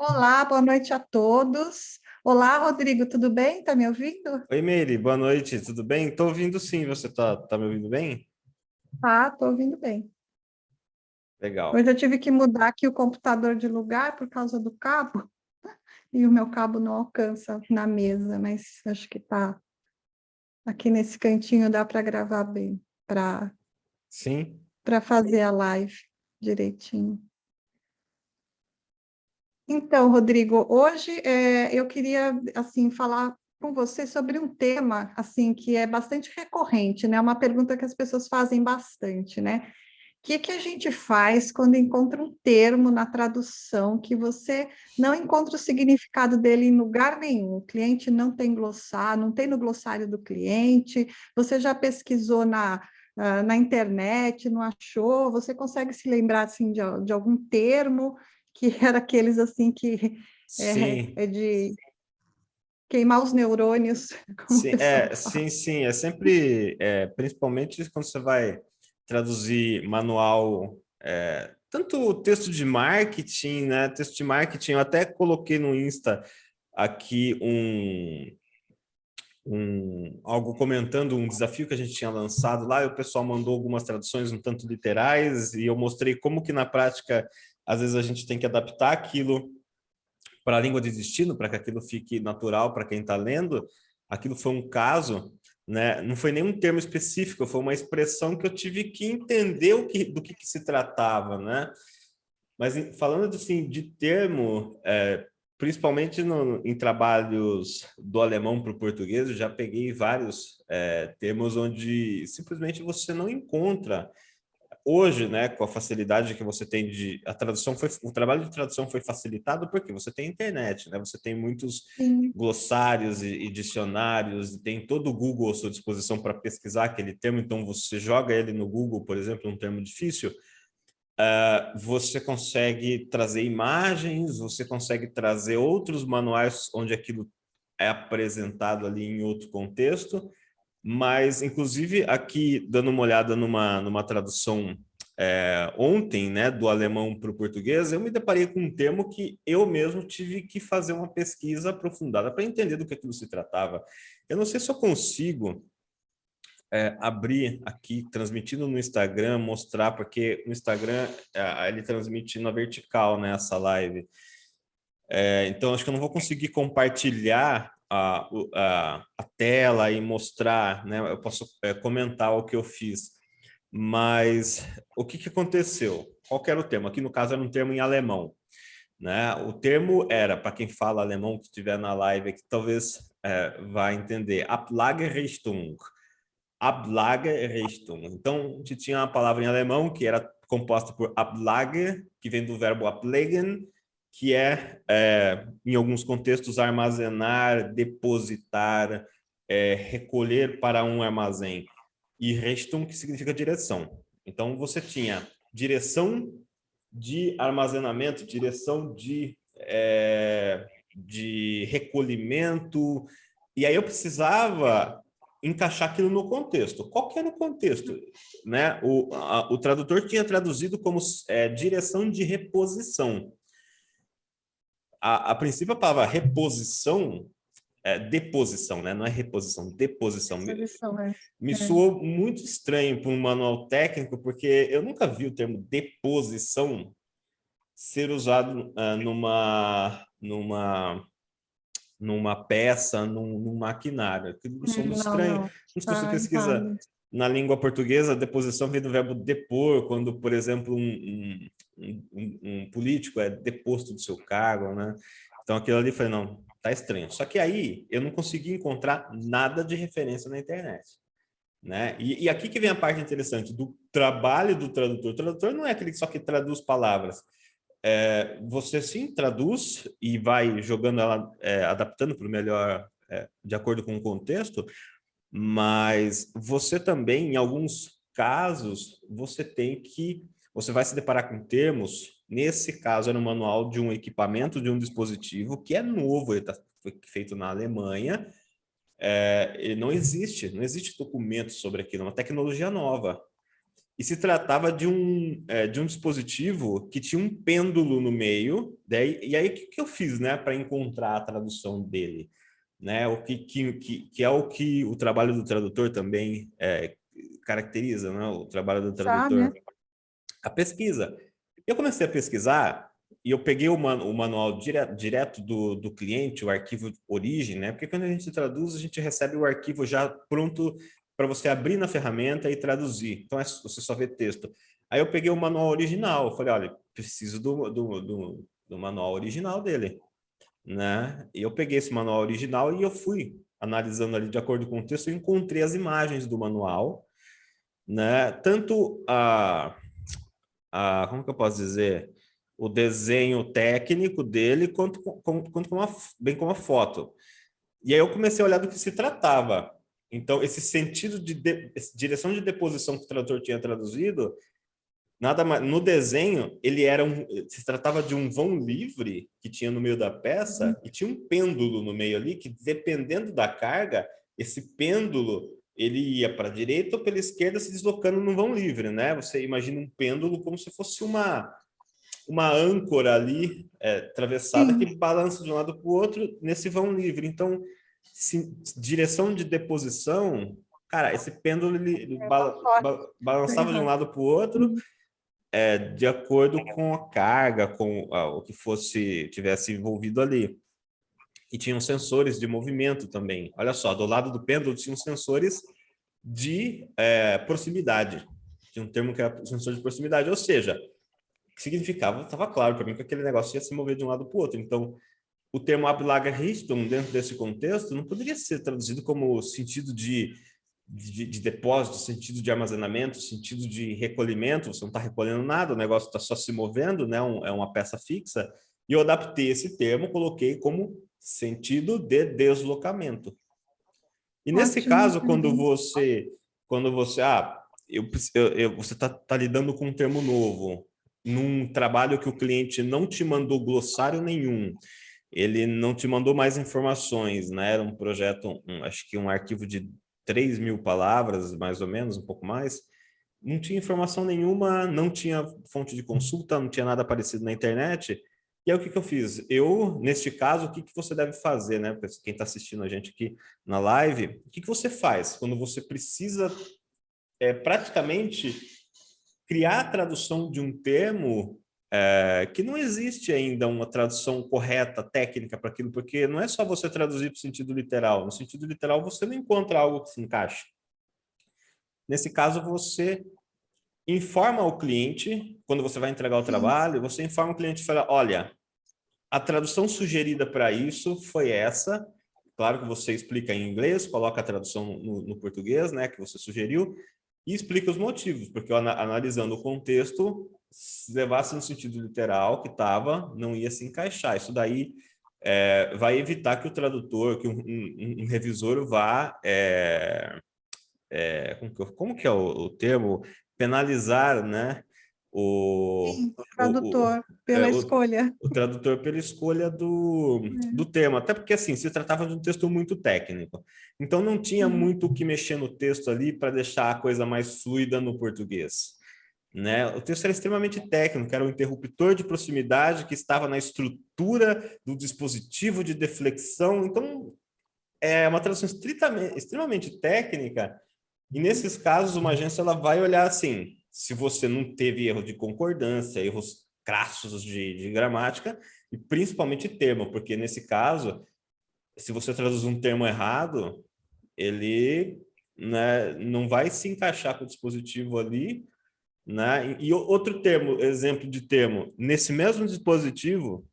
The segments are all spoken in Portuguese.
Olá, boa noite a todos. Olá, Rodrigo, tudo bem? Tá me ouvindo? Oi, Meire, boa noite, tudo bem? Estou ouvindo sim, você tá me ouvindo bem? Ah, tô ouvindo bem. Legal. Hoje eu tive que mudar aqui o computador de lugar por causa do cabo, e o meu cabo não alcança na mesa, mas acho que tá aqui nesse cantinho dá para gravar bem, para Sim, fazer a live direitinho. Então, Rodrigo, hoje eu queria assim falar com você sobre um tema assim que é bastante recorrente, né? Uma pergunta que as pessoas fazem bastante, né? O que que a gente faz quando encontra um termo na tradução que você não encontra o significado dele em lugar nenhum? O cliente não tem glossário, não tem no glossário do cliente, você já pesquisou na internet, não achou? Você consegue se lembrar assim, de algum termo que era aqueles assim que sim, é de queimar os neurônios, como o sim, pessoal fala. sim, é sempre, principalmente quando você vai traduzir manual, tanto texto de marketing, né? Texto de marketing, eu até coloquei no Insta aqui algo comentando um desafio que a gente tinha lançado lá, e o pessoal mandou algumas traduções um tanto literais, e eu mostrei como que na prática, às vezes a gente tem que adaptar aquilo para a língua de destino, para que aquilo fique natural para quem está lendo. Aquilo foi um caso, né? Não foi nenhum termo específico, foi uma expressão que eu tive que entender do que se tratava, né? Mas falando assim, de termo, principalmente em trabalhos do alemão para o português, eu já peguei vários termos onde simplesmente você não encontra hoje, né, com a facilidade que você tem o trabalho de tradução foi facilitado porque você tem internet, né? Você tem muitos Sim. glossários e dicionários, tem todo o Google à sua disposição para pesquisar aquele termo, então você joga ele no Google, por exemplo, um termo difícil, você consegue trazer imagens, você consegue trazer outros manuais onde aquilo é apresentado ali em outro contexto, mas, inclusive, aqui, dando uma olhada numa tradução ontem, né, do alemão para o português, eu me deparei com um termo que eu mesmo tive que fazer uma pesquisa aprofundada para entender do que aquilo se tratava. Eu não sei se eu consigo abrir aqui, transmitindo no Instagram, mostrar, porque no Instagram ele transmite na vertical, né, essa live. Então, acho que eu não vou conseguir compartilhar a tela e mostrar, né? Eu posso comentar o que eu fiz, mas o que aconteceu? Qual que era o termo? Aqui, no caso, era um termo em alemão, né? O termo era, para quem fala alemão, que estiver na live aqui, talvez vá entender, Ablagerrichtung. Ablagerrichtung. Então, a gente tinha uma palavra em alemão que era composta por Ablage, que vem do verbo ablegen, que em alguns contextos, armazenar, depositar, recolher para um armazém. E Richtung, que significa direção. Então, você tinha direção de armazenamento, direção de recolhimento, e aí eu precisava encaixar aquilo no contexto. Qual que era o contexto? Né? O tradutor tinha traduzido como direção de reposição. A princípio, a palavra reposição deposição, né? Não é reposição, deposição. Posição, é. Me É. soou muito estranho para um manual técnico, porque eu nunca vi o termo deposição ser usado numa peça, num maquinário. Aquilo soa muito Não, estranho. não. Quando você Tá pesquisa errado. na língua portuguesa, a deposição vem do verbo depor, quando, por exemplo, um político é deposto do seu cargo, né? Então, aquilo ali foi, não, tá estranho. Só que aí, eu não consegui encontrar nada de referência na internet. Né? E aqui que vem a parte interessante do trabalho do tradutor. O tradutor não é aquele só que traduz palavras. Você sim traduz e vai jogando ela, adaptando para o melhor, de acordo com o contexto, mas você também, em alguns casos, você vai se deparar com termos, nesse caso era um manual de um equipamento, de um dispositivo que é novo, foi feito na Alemanha, ele não existe documento sobre aquilo, é uma tecnologia nova. e se tratava de um dispositivo que tinha um pêndulo no meio, e aí o que eu fiz, né, para encontrar a tradução dele? Né, que é o que o trabalho do tradutor também caracteriza, né, o trabalho do Já, né? tradutor, a pesquisa. Eu comecei a pesquisar e eu peguei o manual direto do cliente, o arquivo origem, né? Porque quando a gente traduz, a gente recebe o arquivo já pronto para você abrir na ferramenta e traduzir. Então, você só vê texto. Aí eu peguei o manual original, eu falei, olha, preciso do manual original dele, né? E eu peguei esse manual original e eu fui analisando ali de acordo com o texto, eu encontrei as imagens do manual, né? Tanto como que eu posso dizer? O desenho técnico dele, quanto bem como a foto. E aí eu comecei a olhar do que se tratava. Então, esse sentido essa direção de deposição que o tradutor tinha traduzido, nada mais, no desenho, se tratava de um vão livre que tinha no meio da peça e tinha um pêndulo no meio ali que, dependendo da carga, esse pêndulo ele ia para a direita ou pela esquerda se deslocando no vão livre, né? Você imagina um pêndulo como se fosse uma âncora ali, atravessada, que Sim. balança de um lado para o outro nesse vão livre. Então, direção de deposição, cara, esse pêndulo ele balançava de um lado para o outro, de acordo com a carga, com o que tivesse envolvido ali. E tinham sensores de movimento também. Olha só, do lado do pêndulo tinham sensores de proximidade. Tinha um termo que era sensor de proximidade, ou seja, o que significava, estava claro para mim que aquele negócio ia se mover de um lado para o outro. Então, o termo Ablagerrichtung, dentro desse contexto, não poderia ser traduzido como sentido de depósito, sentido de armazenamento, sentido de recolhimento. Você não está recolhendo nada, o negócio está só se movendo, né? É uma peça fixa. E eu adaptei esse termo, coloquei como sentido de deslocamento. E nesse Ótimo. caso, você está lidando com um termo novo, num trabalho que o cliente não te mandou glossário nenhum, ele não te mandou mais informações, né? Era um projeto, acho que um arquivo de 3.000 palavras, mais ou menos, um pouco mais. Não tinha informação nenhuma, não tinha fonte de consulta, não tinha nada parecido na internet. E aí o que eu fiz? Neste caso, o que você deve fazer, né? Quem está assistindo a gente aqui na live, o que você faz quando você precisa praticamente criar a tradução de um termo que não existe ainda uma tradução correta, técnica para aquilo, porque não é só você traduzir para o sentido literal. No sentido literal, você não encontra algo que se encaixe. Nesse caso, você informa o cliente, quando você vai entregar o trabalho, você informa o cliente e fala, olha, a tradução sugerida para isso foi essa. Claro que você explica em inglês, coloca a tradução no português, né, que você sugeriu, e explica os motivos, porque analisando o contexto, se levasse no sentido literal que estava, não ia se encaixar. Isso daí vai evitar que o tradutor, que um revisor vá... como que é o termo? Penalizar, né? O, Sim, o, o, tradutor, é, pela escolha. o tradutor pela escolha do tema, até porque assim se tratava de um texto muito técnico, então não tinha muito o que mexer no texto ali para deixar a coisa mais fluida no português, né? O texto era extremamente técnico, era um interruptor de proximidade que estava na estrutura do dispositivo de deflexão, então é uma tradução extremamente técnica. E nesses casos, uma agência ela vai olhar assim, se você não teve erro de concordância, erros crassos de gramática, e principalmente termo, porque nesse caso, se você traduz um termo errado, ele, né, não vai se encaixar com o dispositivo ali, né? E outro termo, exemplo de termo, nesse mesmo dispositivo,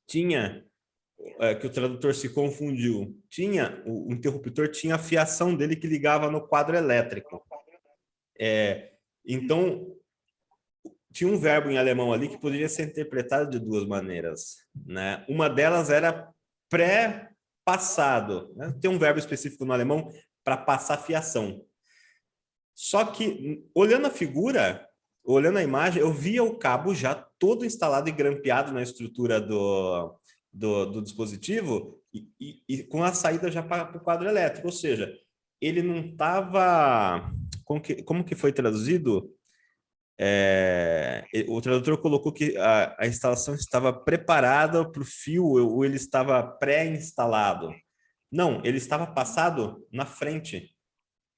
tinha que o tradutor se confundiu. O interruptor tinha a fiação dele que ligava no quadro elétrico. Então, tinha um verbo em alemão ali que poderia ser interpretado de duas maneiras, né? Uma delas era pré-passado, né? Tem um verbo específico no alemão para passar fiação. Só que, olhando a figura, olhando a imagem, eu via o cabo já todo instalado e grampeado na estrutura do dispositivo e com a saída já para o quadro elétrico, ou seja, ele não estava como que foi traduzido? O tradutor colocou que a instalação estava preparada para o fio, ou ele estava pré-instalado. Não, ele estava passado na frente.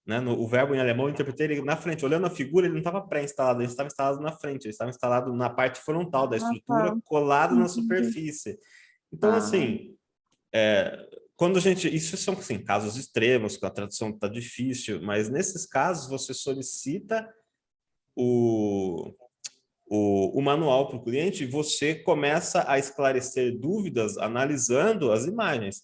Né? O verbo em alemão eu interpretei ele na frente. Olhando a figura, ele não estava pré-instalado, ele estava instalado na frente, ele estava instalado na parte frontal da Ah, tá. estrutura, colado na Entendi. superfície. Então, Ah, assim, quando a gente... Isso são, assim, casos extremos, que a tradução está difícil, mas nesses casos você solicita o, o manual para o cliente e você começa a esclarecer dúvidas analisando as imagens.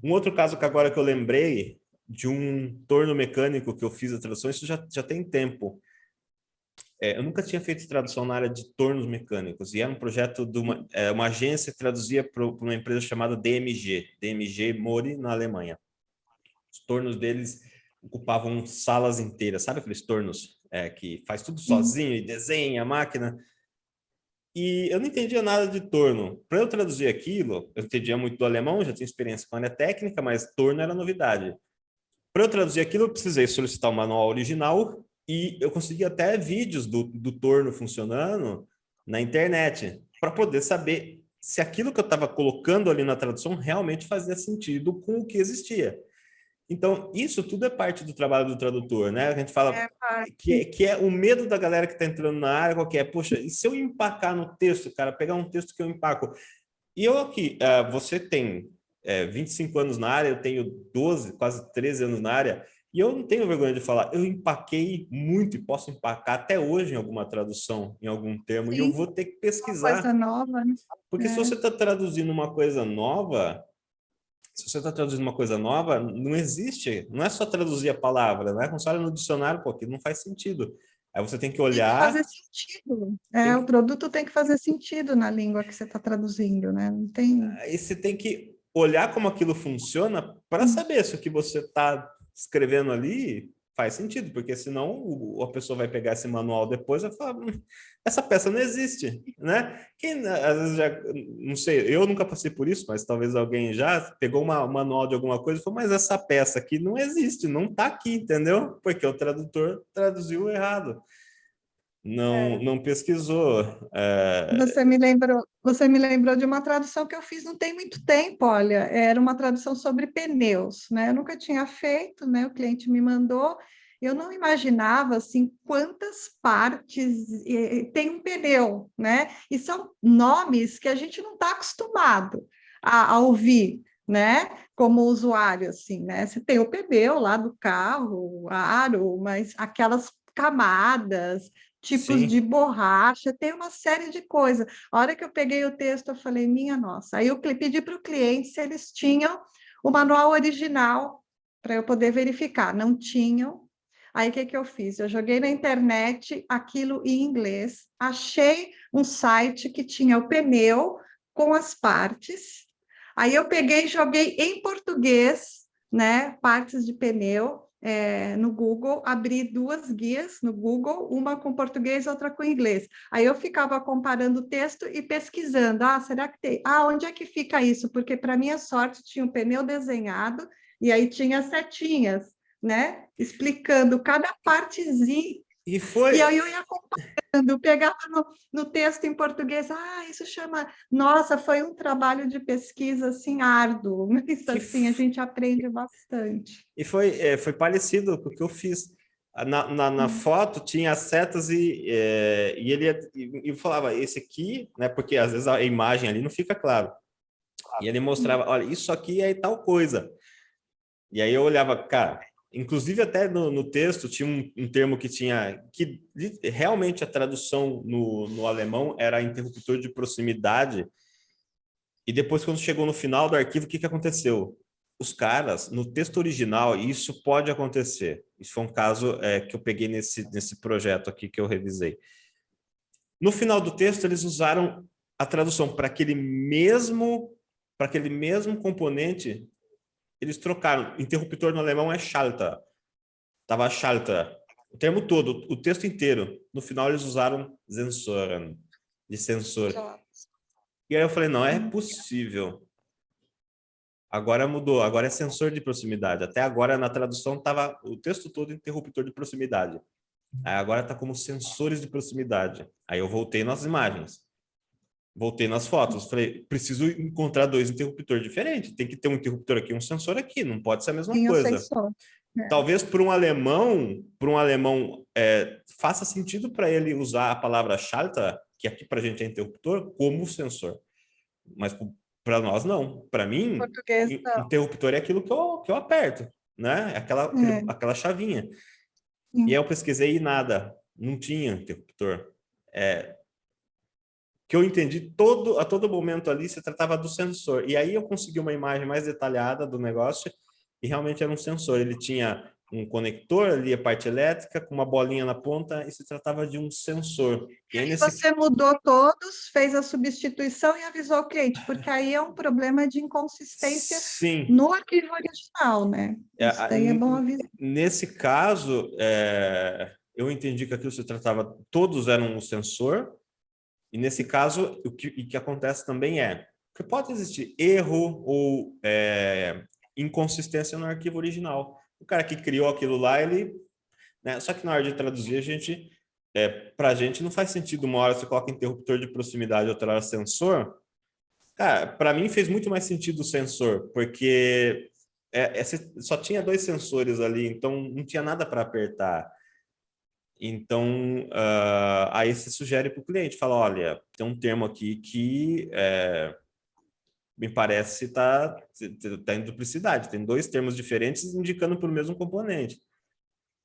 Um outro caso que agora que eu lembrei de um torno mecânico que eu fiz a tradução, isso já tem tempo. Eu nunca tinha feito tradução na área de tornos mecânicos, e era um projeto de uma agência que traduzia para uma empresa chamada DMG Mori, na Alemanha. Os tornos deles ocupavam salas inteiras, sabe aqueles tornos que faz tudo sim. sozinho e desenha a máquina? E eu não entendia nada de torno. Para eu traduzir aquilo, eu entendia muito do alemão, já tinha experiência com a área técnica, mas torno era novidade. Para eu traduzir aquilo, eu precisei solicitar o manual original e eu consegui até vídeos do torno funcionando na internet para poder saber se aquilo que eu estava colocando ali na tradução realmente fazia sentido com o que existia. Então, isso tudo é parte do trabalho do tradutor, né? A gente fala Parte. que é o medo da galera que está entrando na área, qual que é? Poxa, e se eu empacar no texto, cara, pegar um texto que eu empaco? E eu aqui, você tem 25 anos na área, eu tenho 12, quase 13 anos na área, e eu não tenho vergonha de falar, eu empaquei muito e posso empacar até hoje em alguma tradução, em algum termo, e eu Sim, vou ter que uma coisa pesquisar. nova, né? Porque se você É. está traduzindo uma coisa nova, se você está traduzindo uma coisa nova, não existe, não é só traduzir a palavra, né? Quando você olha no dicionário, pô, aquilo não faz sentido. Aí você tem que Tem que olhar, fazer sentido. O tem, produto tem que fazer sentido na língua que você está traduzindo, né? Não tem. aí você tem que olhar como aquilo funciona para saber se o que você está escrevendo ali faz sentido, porque senão a pessoa vai pegar esse manual depois e vai falar, essa peça não existe, né? Quem, às vezes já, não sei, eu nunca passei por isso, mas talvez alguém já pegou um manual de alguma coisa e falou, mas essa peça aqui não existe, não está aqui, entendeu? Porque o tradutor traduziu errado, É. não pesquisou. Você me lembrou de uma tradução que eu fiz não tem muito tempo, olha, era uma tradução sobre pneus, né? Eu nunca tinha feito, né? O cliente me mandou, eu não imaginava assim quantas partes tem um pneu, né? E são nomes que a gente não está acostumado a ouvir, né? Como usuário, assim, né? Você tem o pneu lá do carro, aro, mas aquelas camadas, tipos de Sim. borracha, tem uma série de coisas. A hora que eu peguei o texto, eu falei, minha nossa. Aí eu pedi para o cliente se eles tinham o manual original para eu poder verificar. Não tinham. Aí o que eu fiz? Eu joguei na internet aquilo em inglês, achei um site que tinha o pneu com as partes. Aí eu peguei e joguei em português, né, partes de pneu, no Google, abri duas guias no Google, uma com português, outra com inglês. Aí eu ficava comparando o texto e pesquisando. Ah, será que tem? Ah, onde é que fica isso? Porque, para minha sorte, tinha um pneu desenhado e aí tinha setinhas, né? Explicando cada partezinha. E foi, E aí eu ia comparando, pegava no texto em português. Ah, isso chama... Nossa, foi um trabalho de pesquisa, assim, árduo. Mas, que assim, a gente aprende bastante. foi parecido com o que eu fiz. Na foto tinha as setas e ele e falava, esse aqui, né? Porque às vezes a imagem ali não fica claro. E ele mostrava, olha, isso aqui é tal coisa. E aí eu olhava, cara, inclusive até no texto tinha um termo que tinha, que realmente a tradução no alemão era interruptor de proximidade. E depois, quando chegou no final do arquivo, o que aconteceu? Os caras, no texto original, e isso pode acontecer, isso foi um caso que eu peguei nesse projeto aqui que eu revisei. No final do texto, eles usaram a tradução para aquele mesmo componente, eles trocaram. Interruptor no alemão é Schalter. Estava Schalter. O termo todo, o texto inteiro. No final, eles usaram Sensoren, de sensor. E aí eu falei, não é possível. Agora mudou, agora é sensor de proximidade. Até agora na tradução estava o texto todo interruptor de proximidade. Aí agora está como sensores de proximidade. Aí eu voltei nas imagens, voltei nas fotos. Falei, preciso encontrar dois interruptores diferentes. Tem que ter um interruptor aqui, um sensor aqui. Não pode ser a mesma Sim, o coisa. sensor. Talvez para um alemão faça sentido para ele usar a palavra Schalter, que aqui para a gente é interruptor, como sensor. Mas para nós não. Para mim, Português, não. interruptor é aquilo que eu aperto, né? Aquela chavinha. E aí Sim. eu pesquisei e nada, não tinha interruptor. Que eu entendi a todo momento ali se tratava do sensor. E aí eu consegui uma imagem mais detalhada do negócio e realmente era um sensor. Ele tinha um conector ali, a parte elétrica, com uma bolinha na ponta, e se tratava de um sensor. E aí Você mudou todos, fez a substituição e avisou o cliente, porque aí é um problema de inconsistência Sim. no arquivo original, né? Isso daí é bom avisar. Nesse caso, eu entendi que aquilo se tratava, todos eram um sensor, e nesse caso, o que acontece também que pode existir erro ou inconsistência no arquivo original. O cara que criou aquilo lá, ele... Né? Só que na hora de traduzir, para a gente não faz sentido uma hora você coloca interruptor de proximidade, outra hora sensor. Cara, para mim fez muito mais sentido o sensor, porque só tinha dois sensores ali, então não tinha nada para apertar. Então, aí você sugere para o cliente, fala, olha, tem um termo aqui que me parece tá em duplicidade, tem dois termos diferentes indicando para o mesmo componente.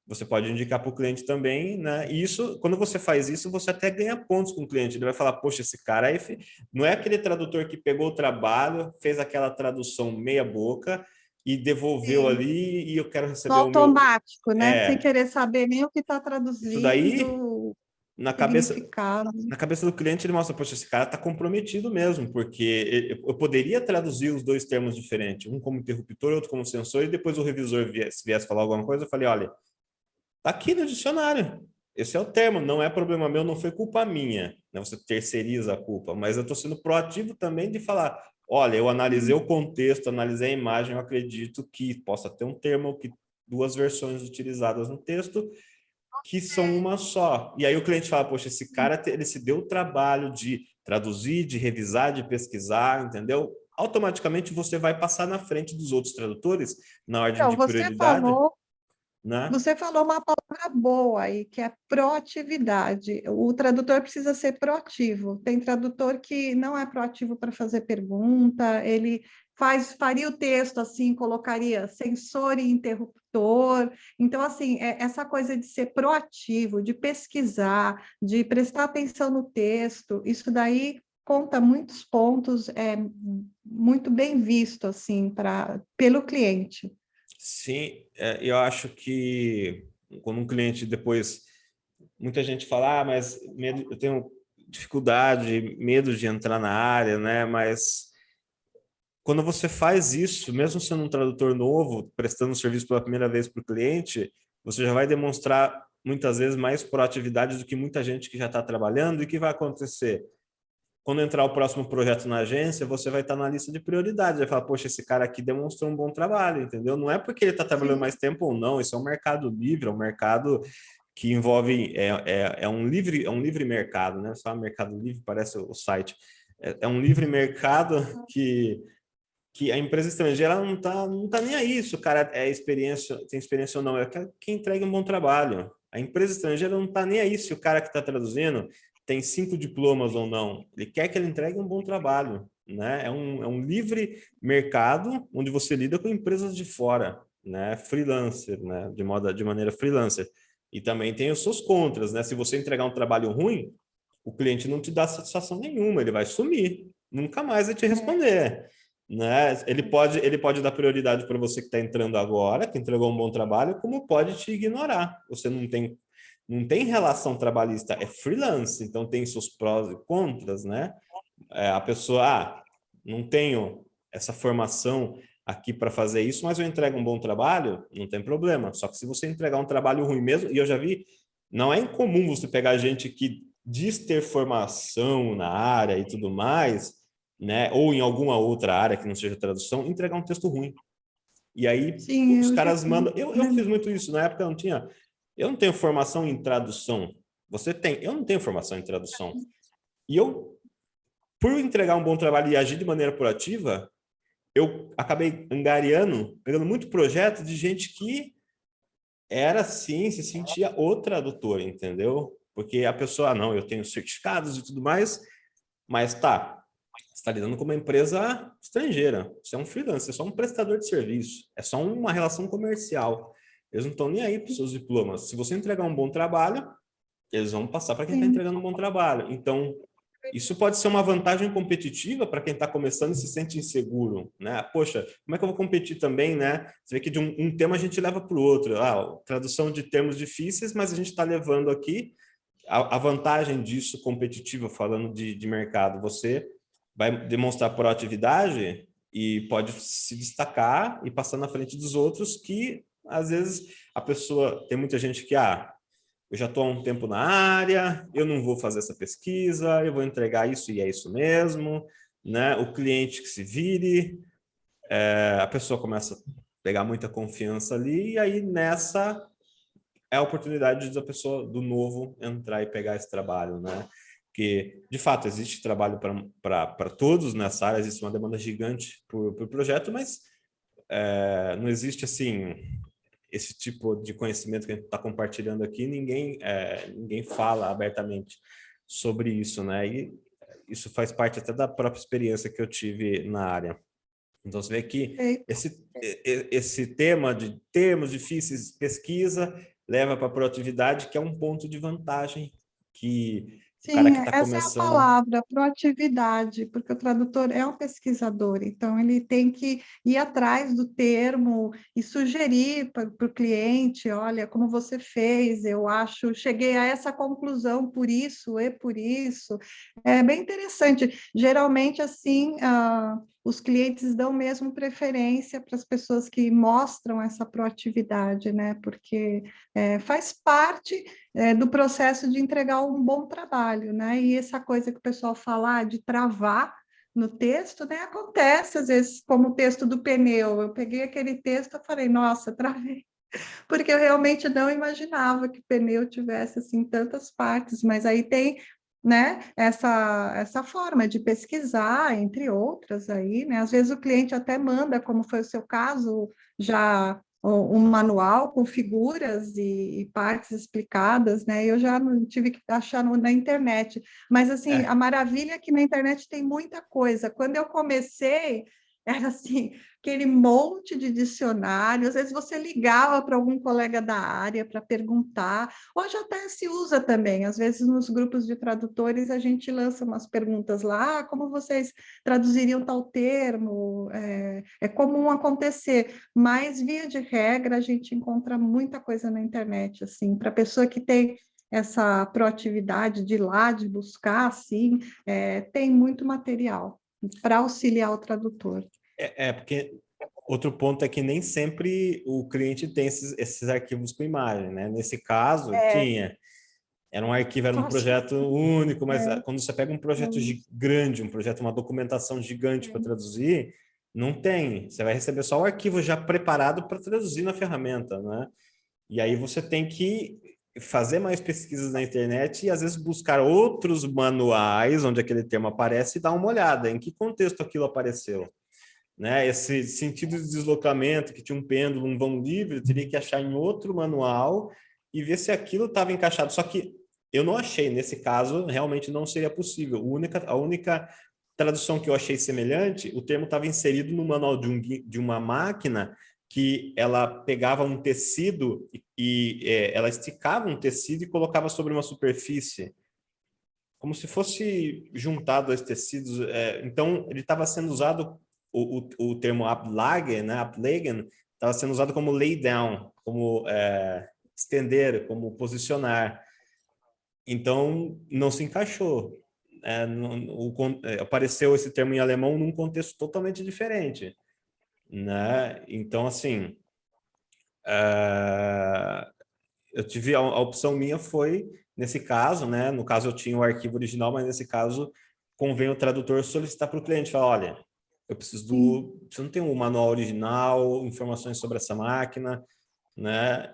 Você pode indicar para o cliente também, né? E isso, quando você faz isso, você até ganha pontos com o cliente. Ele vai falar, poxa, esse cara aí não é aquele tradutor que pegou o trabalho, fez aquela tradução meia boca e devolveu Sim. ali e eu quero No receber o meu... automático, né? Sem querer saber nem o que está Isso daí, traduzindo, na cabeça, significado. na cabeça do cliente, ele mostra, poxa, esse cara está comprometido mesmo, porque eu poderia traduzir os dois termos diferentes, um como interruptor, outro como sensor, e depois o revisor viesse falar alguma coisa, eu falei, olha, tá aqui no dicionário. Esse é o termo, não é problema meu, não foi culpa minha. Né? Você terceiriza a culpa, mas eu estou sendo proativo também de falar: olha, eu analisei o contexto, analisei a imagem, eu acredito que possa ter um termo, que duas versões utilizadas no texto, que são uma só. E aí o cliente fala: poxa, esse cara ele se deu o trabalho de traduzir, de revisar, de pesquisar, entendeu? Automaticamente você vai passar na frente dos outros tradutores na ordem Então, de prioridade, né? você falou uma palavra boa aí, que é proatividade. O tradutor precisa ser proativo. Tem tradutor que não é proativo para fazer pergunta, ele faria o texto assim, colocaria sensor e interruptor. Então, assim, essa coisa de ser proativo, de pesquisar, de prestar atenção no texto, isso daí conta muitos pontos, é muito bem visto assim pelo cliente. Sim, eu acho que quando um cliente depois, muita gente fala, mas eu tenho dificuldade, medo de entrar na área, né? Mas quando você faz isso, mesmo sendo um tradutor novo, prestando serviço pela primeira vez para o cliente, você já vai demonstrar muitas vezes mais proatividade do que muita gente que já está trabalhando. E o que vai acontecer? Quando entrar o próximo projeto na agência, você vai estar na lista de prioridades. Vai falar, poxa, esse cara aqui demonstrou um bom trabalho, entendeu? Não é porque ele está trabalhando Sim. mais tempo ou não, isso é um mercado livre, é um mercado que envolve, é um livre mercado, né? Só Mercado Livre parece o site. É um livre mercado que a empresa estrangeira não tá nem aí isso, o cara tem experiência ou não, é quem entrega um bom trabalho. A empresa estrangeira não está nem aí se o cara que está traduzindo tem 5 diplomas ou não. Ele quer que ele entregue um bom trabalho, né? É um livre mercado onde você lida com empresas de fora, né? Freelancer, né? De maneira freelancer. E também tem os seus contras, né? Se você entregar um trabalho ruim, o cliente não te dá satisfação nenhuma, ele vai sumir, nunca mais vai te responder. Né? Ele pode dar prioridade para você que está entrando agora, que entregou um bom trabalho, como pode te ignorar. Você não tem relação trabalhista, é freelance, então tem seus prós e contras, né? A pessoa, não tenho essa formação aqui para fazer isso, mas eu entrego um bom trabalho, não tem problema. Só que se você entregar um trabalho ruim mesmo, e eu já vi, não é incomum você pegar gente que diz ter formação na área e tudo mais, né? Ou em alguma outra área que não seja tradução, entregar um texto ruim. E aí Sim, os eu já caras vi, mandam. Eu né? fiz muito isso. Na época eu não tinha. Eu não tenho formação em tradução. Você tem. Eu não tenho formação em tradução. E eu, por entregar um bom trabalho e agir de maneira proativa, eu acabei angariando, pegando muito projeto de gente que era assim, se sentia o tradutor, entendeu? Porque a pessoa, não, eu tenho certificados e tudo mais, mas tá, você está lidando com uma empresa estrangeira, você é um freelancer, você é só um prestador de serviço, é só uma relação comercial. Eles não estão nem aí para os seus diplomas. Se você entregar um bom trabalho, eles vão passar para quem está Sim, entregando um bom trabalho. Então, isso pode ser uma vantagem competitiva para quem está começando e se sente inseguro, né? Poxa, como é que eu vou competir também, né? Você vê que de um tema a gente leva para o outro. Tradução de termos difíceis, mas a gente está levando aqui a vantagem disso competitiva, falando de mercado. Você vai demonstrar proatividade e pode se destacar e passar na frente dos outros que, às vezes, a pessoa... Tem muita gente que, eu já estou há um tempo na área, eu não vou fazer essa pesquisa, eu vou entregar isso e é isso mesmo, né? O cliente que se vire, a pessoa começa a pegar muita confiança ali, e aí nessa é a oportunidade da pessoa do novo entrar e pegar esse trabalho, né? Porque, de fato, existe trabalho para todos nessa área, existe uma demanda gigante por projeto, mas não existe assim esse tipo de conhecimento que a gente está compartilhando aqui, ninguém fala abertamente sobre isso, né? E isso faz parte até da própria experiência que eu tive na área. Então, você vê que perfeito. esse tema de termos difíceis, pesquisa, leva para a proatividade, que é um ponto de vantagem que o cara Sim, que está essa é a começando... palavra, proatividade, porque o tradutor é um pesquisador, então ele tem que ir atrás do termo e sugerir para o cliente, olha, como você fez, eu acho, cheguei a essa conclusão por isso e por isso. É bem interessante. Geralmente, assim, os clientes dão mesmo preferência para as pessoas que mostram essa proatividade, né? Porque faz parte do processo de entregar um bom trabalho, né? E essa coisa que o pessoal fala de travar no texto, né? Acontece às vezes, como o texto do pneu. Eu peguei aquele texto e falei, nossa, travei, porque eu realmente não imaginava que pneu tivesse assim tantas partes, mas aí tem, né, essa forma de pesquisar, entre outras aí, né? Às vezes o cliente até manda, como foi o seu caso, já um manual com figuras e partes explicadas, né? Eu já não tive que achar na internet, mas assim, a É, maravilha é que na internet tem muita coisa. Quando eu comecei, era assim, aquele monte de dicionário, às vezes você ligava para algum colega da área para perguntar, hoje até se usa também, às vezes nos grupos de tradutores a gente lança umas perguntas lá, como vocês traduziriam tal termo, é comum acontecer, mas via de regra a gente encontra muita coisa na internet, assim, para a pessoa que tem essa proatividade de ir lá, de buscar, assim, tem muito material para auxiliar o tradutor. porque outro ponto é que nem sempre o cliente tem esses arquivos com imagem, né? Nesse caso, É, tinha. Era um arquivo, era um nossa, projeto único, mas é, quando você pega um projeto grande, um projeto, uma documentação gigante para traduzir, não tem. Você vai receber só o arquivo já preparado para traduzir na ferramenta, né? E aí você tem que fazer mais pesquisas na internet e às vezes buscar outros manuais onde aquele termo aparece e dar uma olhada em que contexto aquilo apareceu, né? Esse sentido de deslocamento que tinha um pêndulo, um vão livre, eu teria que achar em outro manual e ver se aquilo estava encaixado. Só que eu não achei, nesse caso, realmente não seria possível. A única tradução que eu achei semelhante, o termo estava inserido no manual de uma máquina que ela pegava um tecido ela esticava um tecido e colocava sobre uma superfície, como se fosse juntado a esses tecidos. Então, ele estava sendo usado, o termo ablage, né, ablegen, estava sendo usado como lay down, como estender, como posicionar. Então, não se encaixou. Apareceu esse termo em alemão num contexto totalmente diferente, né? Então, assim, eu tive a opção minha foi, nesse caso, né? No caso, eu tinha o arquivo original, mas nesse caso convém o tradutor solicitar para o cliente, falar, olha, eu preciso você não tem um manual original, informações sobre essa máquina, né?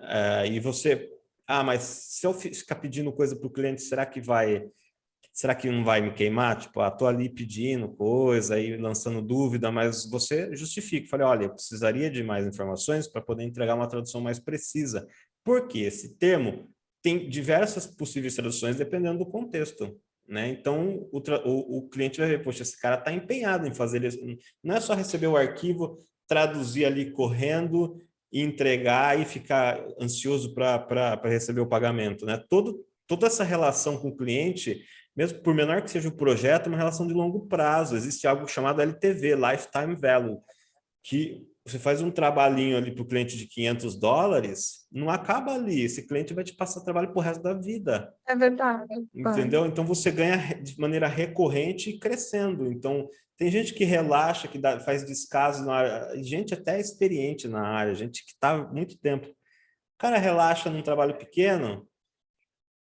E você, mas se eu ficar pedindo coisa para o cliente, será que não vai me queimar? Tipo, tô ali pedindo coisa e lançando dúvida, mas você justifica. Falei, olha, eu precisaria de mais informações para poder entregar uma tradução mais precisa. Porque esse termo tem diversas possíveis traduções dependendo do contexto, né? Então, o cliente vai ver, poxa, esse cara está empenhado em fazer isso. Não é só receber o arquivo, traduzir ali correndo e entregar e ficar ansioso para receber o pagamento, né? Toda essa relação com o cliente, mesmo por menor que seja o projeto, é uma relação de longo prazo. Existe algo chamado LTV, Lifetime Value, que você faz um trabalhinho ali para o cliente de $500, não acaba ali. Esse cliente vai te passar trabalho para o resto da vida. É verdade. Entendeu? Então, você ganha de maneira recorrente e crescendo. Então, tem gente que relaxa, que faz descaso na área, gente até experiente na área, gente que está há muito tempo. O cara relaxa num trabalho pequeno,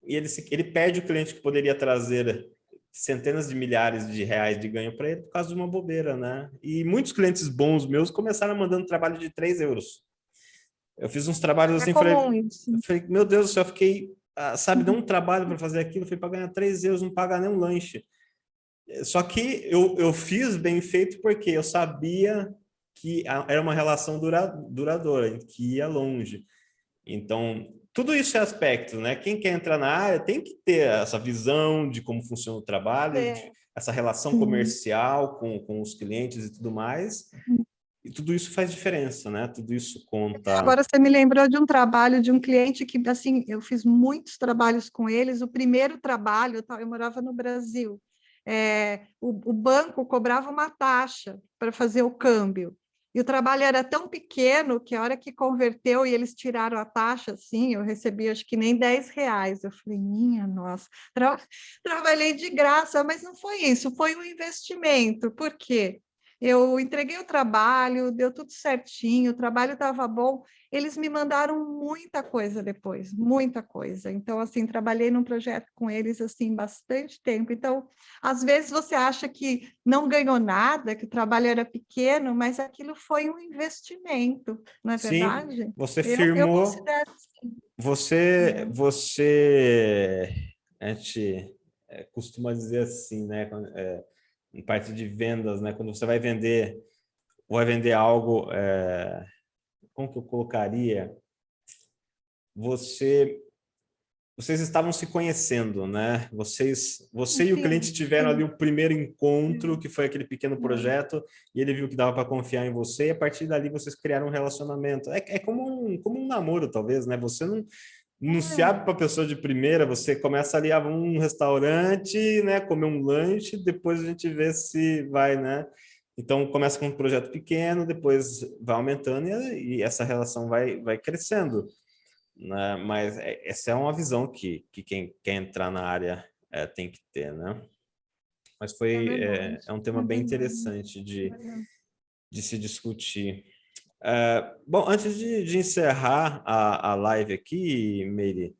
e ele perde o cliente que poderia trazer centenas de milhares de reais de ganho para ele por causa de uma bobeira, né? E muitos clientes bons meus começaram mandando trabalho de 3 euros. Eu fiz uns trabalhos É assim, comum isso. falei, meu Deus do céu, eu fiquei, sabe, deu um trabalho para fazer aquilo, foi para ganhar 3 euros, não pagar nem um lanche. Só que eu fiz bem feito porque eu sabia que era uma relação duradoura, que ia longe. Então, tudo isso é aspecto, né? Quem quer entrar na área tem que ter essa visão de como funciona o trabalho, essa relação comercial com os clientes e tudo mais. E tudo isso faz diferença, né? Tudo isso conta. Agora você me lembrou de um trabalho de um cliente que, assim, eu fiz muitos trabalhos com eles. O primeiro trabalho, eu morava no Brasil. O banco cobrava uma taxa para fazer o câmbio. E o trabalho era tão pequeno que a hora que converteu e eles tiraram a taxa, assim, eu recebi acho que nem R$ 10. Eu falei, minha nossa, trabalhei de graça, mas não foi isso, foi um investimento. Por quê? Eu entreguei o trabalho, deu tudo certinho, o trabalho estava bom. Eles me mandaram muita coisa depois, muita coisa. Então, assim, trabalhei num projeto com eles assim bastante tempo. Então, às vezes você acha que não ganhou nada, que o trabalho era pequeno, mas aquilo foi um investimento, não é Sim, verdade? você Eu firmou, considero assim. você, você, a gente costuma dizer assim, né? Em parte de vendas, né? Quando você vai vender algo, como que eu colocaria? Você vocês estavam se conhecendo, né? Você e o cliente Sim, tiveram ali sim. o primeiro encontro, que foi aquele pequeno É, projeto, e ele viu que dava para confiar em você, e a partir dali vocês criaram um relacionamento. É como um namoro, talvez, né? Você não se é, abre para a pessoa de primeira, você começa ali a um restaurante, né? Comer um lanche, depois a gente vê se vai, né? Então começa com um projeto pequeno, depois vai aumentando e essa relação vai crescendo, né? Mas essa é uma visão que quem quer entrar na área tem que ter, né? Mas é verdade, é um tema é bem verdade, interessante é verdade. de se discutir. Bom, antes de encerrar a live aqui, Meire,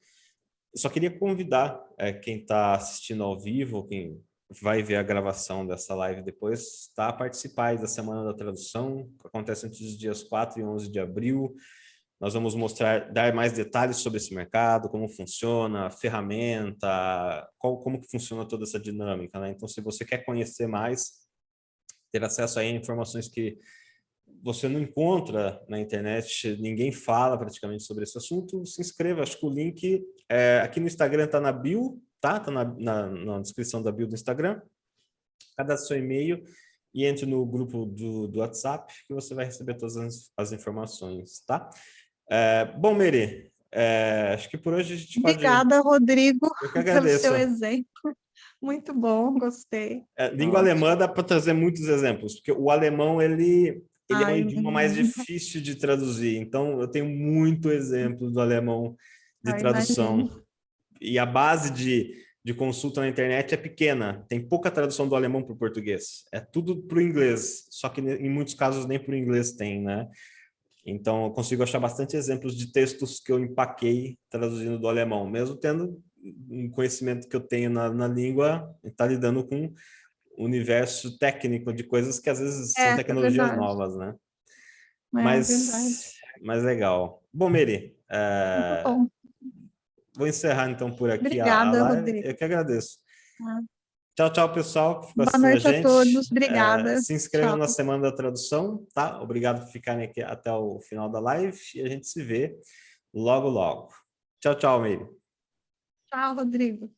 eu só queria convidar quem está assistindo ao vivo, quem vai ver a gravação dessa live depois, tá, a participar aí da Semana da Tradução, que acontece entre os dias 4 e 11 de abril. Nós vamos dar mais detalhes sobre esse mercado, como funciona, a ferramenta, como que funciona toda essa dinâmica, né? Então, se você quer conhecer mais, ter acesso a informações que você não encontra na internet, ninguém fala praticamente sobre esse assunto, se inscreva. Acho que o link aqui no Instagram está na bio, tá? Está na descrição da bio do Instagram. Cadastre seu e-mail e entre no grupo do WhatsApp que você vai receber todas as informações, tá? Bom, Meri, acho que por hoje a gente pode... Obrigada, Rodrigo, Eu que pelo agradeço. seu exemplo. Muito bom, gostei. Língua alemã Ótimo. dá para trazer muitos exemplos, porque o alemão ele é um Ai, idioma mais difícil de traduzir, então eu tenho muito exemplo do alemão de imagino. tradução. E a base de consulta na internet é pequena, tem pouca tradução do alemão para o português, é tudo para o inglês, só que em muitos casos nem para o inglês tem, né? Então, eu consigo achar bastante exemplos de textos que eu empaquei traduzindo do alemão, mesmo tendo um conhecimento que eu tenho na língua, está lidando universo técnico de coisas que às vezes são É tecnologias verdade. novas, né? É verdade. Mas legal. Bom, Mary, Muito bom. vou encerrar então por aqui a Obrigada, live. Eu Rodrigo. que agradeço. Ah, Tchau, tchau, pessoal que ficou boa assistindo a noite a gente. todos. Obrigada. Se inscrevam Tchau. na Semana da Tradução, tá? Obrigado por ficarem aqui até o final da live e a gente se vê logo, logo. Tchau, tchau, Mary. Tchau, Rodrigo.